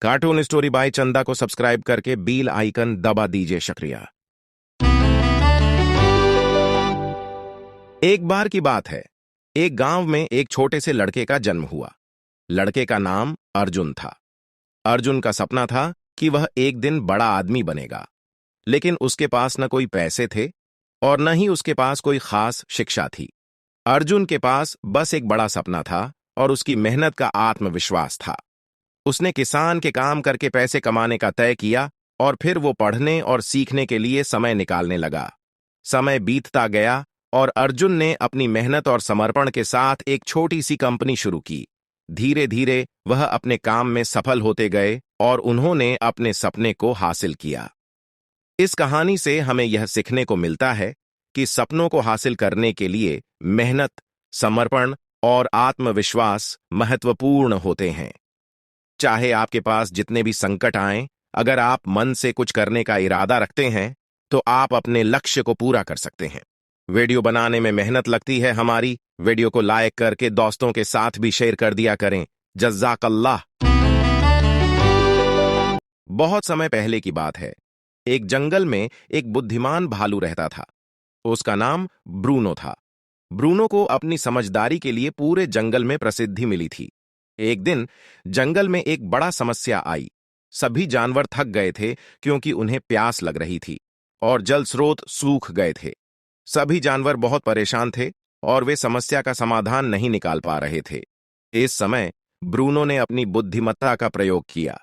Cartoon story by चंदा को subscribe करके बेल आइकन दबा दीजिए। शुक्रिया। एक बार की बात है, एक गांव में एक छोटे से लड़के का जन्म हुआ। लड़के का नाम अर्जुन था। अर्जुन का सपना था कि वह एक दिन बड़ा आदमी बनेगा, लेकिन उसके पास न कोई पैसे थे और न ही उसके पास कोई खास शिक्षा थी। अर्जुन के पास बस एक बड़ा सपना था और उसकी मेहनत का आत्मविश्वास था। उसने किसान के काम करके पैसे कमाने का तय किया और फिर वो पढ़ने और सीखने के लिए समय निकालने लगा। समय बीतता गया और अर्जुन ने अपनी मेहनत और समर्पण के साथ एक छोटी सी कंपनी शुरू की। धीरे धीरे वह अपने काम में सफल होते गए और उन्होंने अपने सपने को हासिल किया। इस कहानी से हमें यह सीखने को मिलता है कि सपनों को हासिल करने के लिए मेहनत, समर्पण और आत्मविश्वास महत्वपूर्ण होते हैं। चाहे आपके पास जितने भी संकट आएं, अगर आप मन से कुछ करने का इरादा रखते हैं तो आप अपने लक्ष्य को पूरा कर सकते हैं। वीडियो बनाने में मेहनत लगती है हमारी। वीडियो को लाइक करके दोस्तों के साथ भी शेयर कर दिया करें। जज़ाकल्लाह। बहुत समय पहले की बात है। एक जंगल में एक बुद्धिमान भालू रहता था। उसका नाम ब्रूनो था। ब्रूनो को अपनी समझदारी के लिए पूरे जंगल में प्रसिद्धि मिली थी। एक दिन जंगल में एक बड़ा समस्या आई। सभी जानवर थक गए थे क्योंकि उन्हें प्यास लग रही थी और जल स्रोत सूख गए थे। सभी जानवर बहुत परेशान थे और वे समस्या का समाधान नहीं निकाल पा रहे थे। इस समय ब्रूनो ने अपनी बुद्धिमत्ता का प्रयोग किया।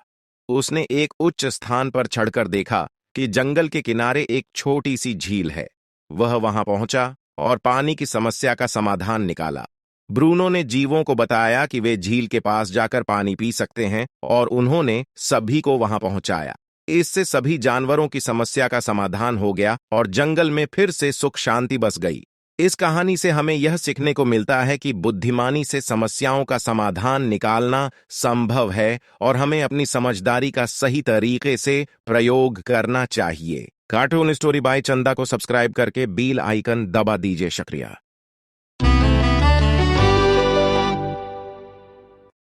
उसने एक उच्च स्थान पर चढ़कर देखा कि जंगल के किनारे एक छोटी सी झील है। वह वहां पहुंचा और पानी की समस्या का समाधान निकाला। ब्रूनो ने जीवों को बताया कि वे झील के पास जाकर पानी पी सकते हैं और उन्होंने सभी को वहां पहुंचाया। इससे सभी जानवरों की समस्या का समाधान हो गया और जंगल में फिर से सुख शांति बस गई। इस कहानी से हमें यह सीखने को मिलता है कि बुद्धिमानी से समस्याओं का समाधान निकालना संभव है और हमें अपनी समझदारी का सही तरीके से प्रयोग करना चाहिए। कार्टून स्टोरी बाय चंदा को सब्सक्राइब करके बेल आइकन दबा दीजिए। शुक्रिया।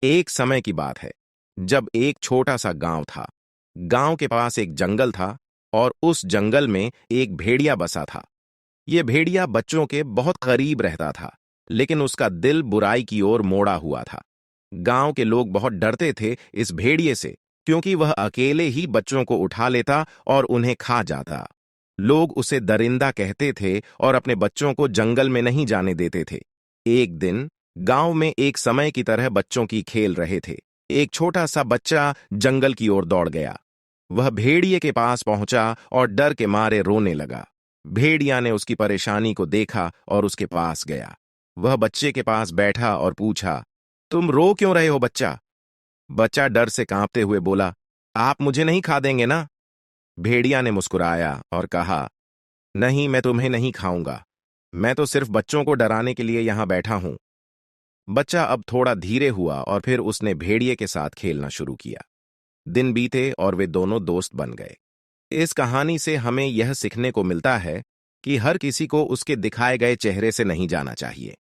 एक समय की बात है, जब एक छोटा सा गांव था। गांव के पास एक जंगल था और उस जंगल में एक भेड़िया बसा था। यह भेड़िया बच्चों के बहुत करीब रहता था, लेकिन उसका दिल बुराई की ओर मोड़ा हुआ था। गांव के लोग बहुत डरते थे इस भेड़िए से, क्योंकि वह अकेले ही बच्चों को उठा लेता और उन्हें खा जाता। लोग उसे दरिंदा कहते थे और अपने बच्चों को जंगल में नहीं जाने देते थे। एक दिन गांव में एक समय की तरह बच्चों की खेल रहे थे। एक छोटा सा बच्चा जंगल की ओर दौड़ गया। वह भेड़िए के पास पहुंचा और डर के मारे रोने लगा। भेड़िया ने उसकी परेशानी को देखा और उसके पास गया। वह बच्चे के पास बैठा और पूछा, तुम रो क्यों रहे हो बच्चा? बच्चा डर से कांपते हुए बोला, आप मुझे नहीं खा देंगे ना? भेड़िया ने मुस्कुराया और कहा, नहीं, मैं तुम्हें नहीं खाऊंगा। मैं तो सिर्फ बच्चों को डराने के लिए यहां बैठा हूं। बच्चा अब थोड़ा धीरे हुआ और फिर उसने भेड़िए के साथ खेलना शुरू किया। दिन बीते और वे दोनों दोस्त बन गए। इस कहानी से हमें यह सीखने को मिलता है कि हर किसी को उसके दिखाए गए चेहरे से नहीं जाना चाहिए।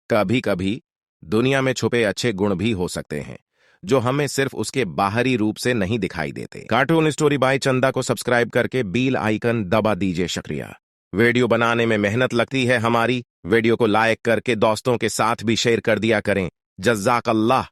कभी कभी दुनिया में छुपे अच्छे गुण भी हो सकते हैं, जो हमें सिर्फ उसके बाहरी रूप से नहीं दिखाई देते। कार्टून स्टोरी बाय चंदा को सब्सक्राइब करके बेल आइकन दबा दीजिए। शुक्रिया। वीडियो बनाने में मेहनत लगती है हमारी। वीडियो को लाइक करके दोस्तों के साथ भी शेयर कर दिया करें। जज़ाकल्लाह।